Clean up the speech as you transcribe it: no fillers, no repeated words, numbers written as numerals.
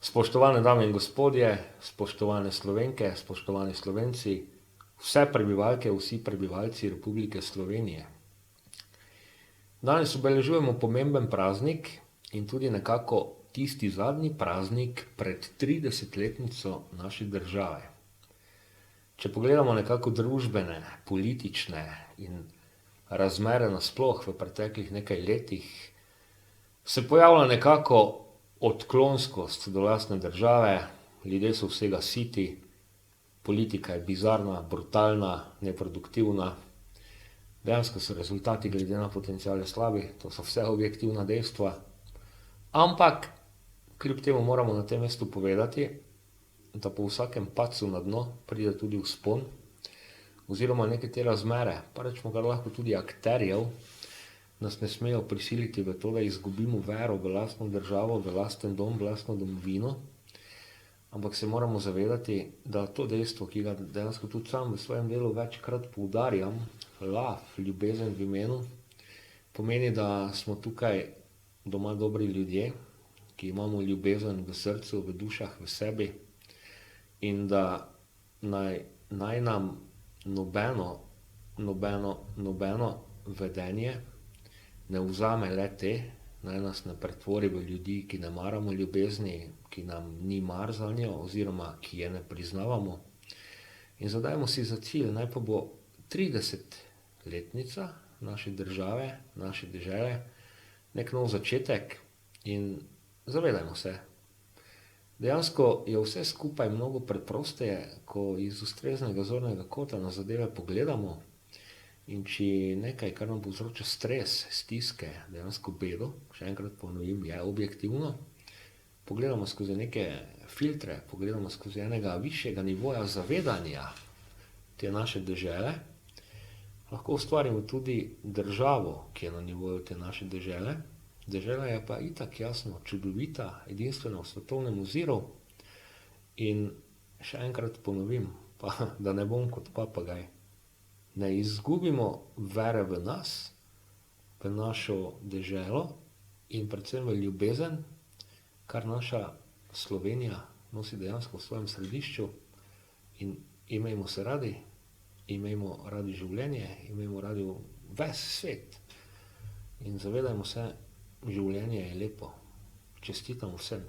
Spoštovane dame in gospodje, spoštovane Slovenke, spoštovani Slovenci, vse prebivalke, vsi prebivalci Republike Slovenije. Danes obeležujemo pomemben praznik in tudi nekako tisti zadnji praznik pred 30-letnico naše države. Če pogledamo nekako družbene, politične in razmere nasploh v preteklih nekaj letih, se pojavlja nekako odklonskost do lastne države, ljudje so vsega siti, politika je bizarna, brutalna, neproduktivna. Dejansko so rezultati glede na potenciale slabi, to so vse objektivna dejstva. Ampak, kljub temu moramo na tem mestu povedati, da po vsakem padcu na dno pride tudi vzpon, oziroma neke te razmere, pa rečemo kar lahko tudi akterjev, nas ne smejo prisiliti v to, da izgubimo vero v lastno državo, v lasten dom, v lastno domovino, ampak se moramo zavedati, da to dejstvo, ki ga dejansko tudi sam v svojem delu večkrat poudarjam, ljubezen v imenu, pomeni, da smo tukaj doma dobri ljudje, ki imamo ljubezen v srcu, v dušah, v sebi in da naj nam nobeno vedenje ne vzame le te, naj nas ne pretvori v ljudi, ki ne maramo ljubezni, ki nam ni mar za njo oziroma ki je ne priznavamo. In zadajmo si za cilj, naj pa bo 30-letnica naše države, naše dežele, nek nov začetek in zavedajmo se. Dejansko je vse skupaj mnogo preprosteje, ko iz ustreznega zornega kota na zadeve pogledamo in če nekaj, kar nam povzroča stres, stiske, dejansko bedo, še enkrat ponovim, je objektivno, pogledamo skozi neke filtre, pogledamo skozi enega višjega nivoja zavedanja te naše dežele, lahko ustvarimo tudi državo, ki je na nivoju te naše dežele. Dežela je pa itak jasno čudovita, edinstvena v svetovnem oziru in še enkrat ponovim, pa da ne bom kot papagaj, ne izgubimo vere v nas, v našo deželo in predvsem v ljubezen, kar naša Slovenija nosi dejansko v svojem središču in imejmo se radi, imejmo radi življenje, imejmo radi ves svet in zavedajmo se, življenje je lepo. Čestitam vsem.